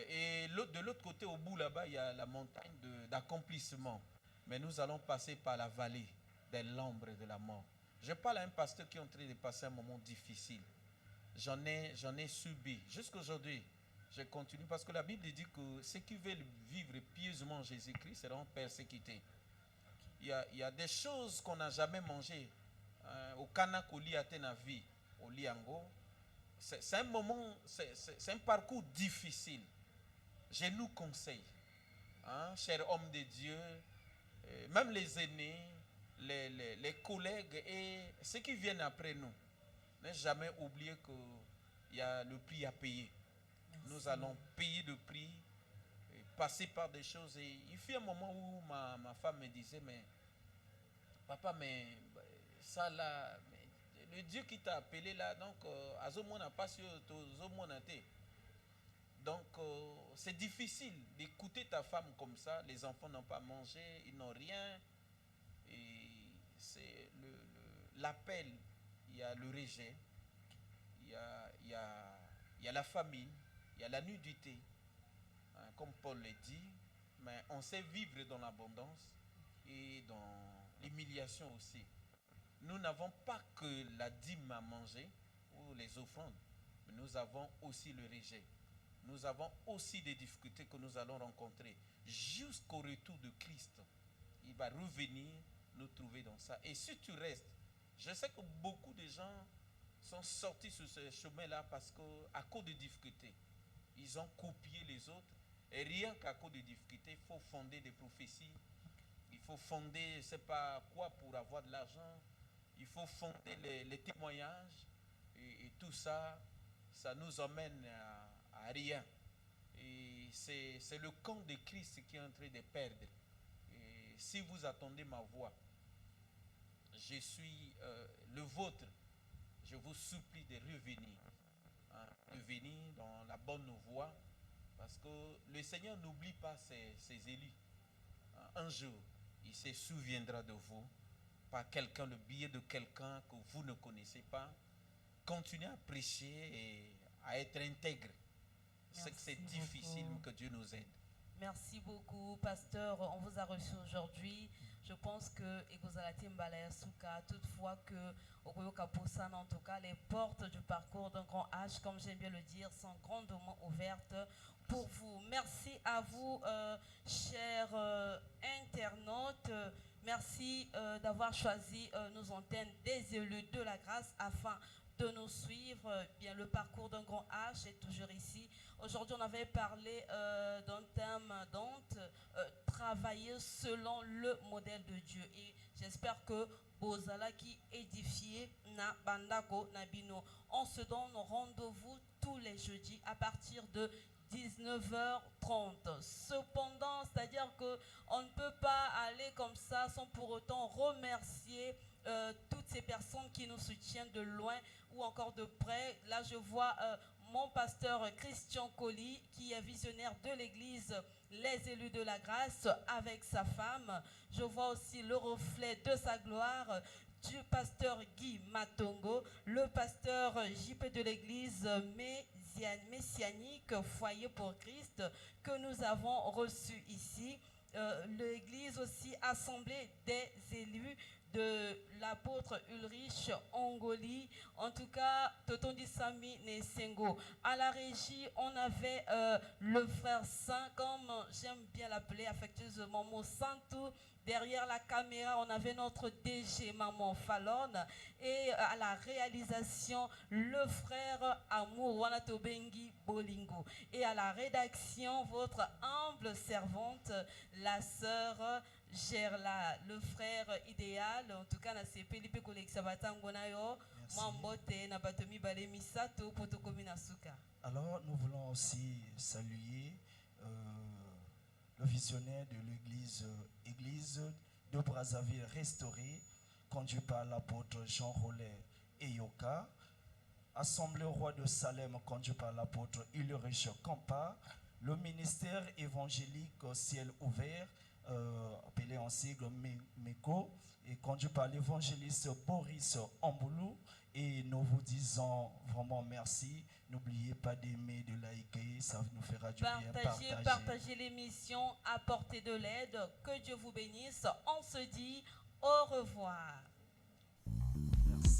Et de l'autre côté, au bout là-bas, il y a la montagne d'accomplissement. Mais nous allons passer par la vallée de l'ombre de la mort. Je parle à un pasteur qui est en train de passer un moment difficile. J'en ai subi. Jusqu'à aujourd'hui, je continue parce que la Bible dit que ceux qui veulent vivre pieusement en Jésus-Christ seront persécutés. Il y a des choses qu'on n'a jamais mangées. Au Kanakoli à Tenavi, au Liango. C'est un moment, c'est un parcours difficile. Je nous conseille, hein, chers hommes de Dieu, même les aînés, les collègues et ceux qui viennent après nous, ne jamais oublier qu'il y a le prix à payer. Merci. Nous allons payer le prix passé par des choses. Et il fut un moment où ma femme me disait, mais papa, mais ça là, mais le Dieu qui t'a appelé là, donc, n'a pas su donc, c'est difficile d'écouter ta femme comme ça. Les enfants n'ont pas mangé, ils n'ont rien. Et c'est l'appel, il y a le rejet, il y a la famine, il y a la nudité. Hein, comme Paul le dit, mais on sait vivre dans l'abondance et dans l'humiliation aussi. Nous n'avons pas que la dîme à manger ou les offrandes, mais nous avons aussi le rejet. Nous avons aussi des difficultés que nous allons rencontrer jusqu'au retour de Christ. Il va revenir nous trouver dans ça. Et si tu restes, je sais que beaucoup de gens sont sortis sur ce chemin-là parce qu'à cause de difficultés, ils ont copié les autres. Et rien qu'à cause de difficultés, il faut fonder des prophéties. Il faut fonder, je ne sais pas quoi, pour avoir de l'argent. Il faut fonder les témoignages. Et tout ça, ça nous emmène à rien. Et c'est le camp de Christ qui est en train de perdre. Et si vous attendez ma voix, je suis le vôtre. Je vous supplie de revenir. Hein, de venir dans la bonne voie. Parce que le Seigneur n'oublie pas ses élus. Un jour, il se souviendra de vous. Par quelqu'un, le biais de quelqu'un que vous ne connaissez pas. Continuez à prêcher et à être intègre. C'est que c'est difficile, que Dieu nous aide. Merci beaucoup, pasteur. On vous a reçu aujourd'hui. Je pense que toutefois que en tout cas, les portes du parcours d'un grand H, comme j'aime bien le dire, sont grandement ouvertes pour vous. Merci à vous, chers internautes. Merci d'avoir choisi nos antennes des élus de la grâce afin de nous suivre. Bien, le parcours d'un grand H est toujours ici. Aujourd'hui, on avait parlé d'un thème travailler selon le modèle de Dieu. Et j'espère que Bozala qui édifié na bandako nabino. On se donne rendez-vous tous les jeudis à partir de 19h30. Cependant, c'est-à-dire qu'on ne peut pas aller comme ça sans pour autant remercier toutes ces personnes qui nous soutiennent de loin ou encore de près. Là, je vois mon pasteur Christian Colli, qui est visionnaire de l'église Les Élus de la Grâce avec sa femme. Je vois aussi le reflet de sa gloire du pasteur Guy Matongo, le pasteur JP de l'église messianique Foyer pour Christ que nous avons reçu ici. L'église aussi assemblée des élus de l'apôtre Ulrich Ongoli, en tout cas Totondi Sami Nesengo. À la régie, on avait le frère Saint, comme j'aime bien l'appeler affectueusement, Monsanto. Derrière la caméra, on avait notre DG Maman Fallon. Et à la réalisation, le frère Amour Wanatobengi Bolingo. Et à la rédaction, votre humble servante, la sœur Gerla, le frère idéal. En tout cas, na CPLP Alors, nous voulons aussi saluer le visionnaire de l'église de Brazzaville restaurée, conduit par l'apôtre Jean Rollet et Yoka. Assemblée au roi de Salem, conduit par l'apôtre Ulrich Kampa. Le ministère évangélique au ciel ouvert, appelé en sigle MECO, et conduit par l'évangéliste Boris Amboulou. Et nous vous disons vraiment merci. N'oubliez pas d'aimer, de liker, ça nous fera du bien. Partagez l'émission, apportez de l'aide. Que Dieu vous bénisse. On se dit au revoir. Merci.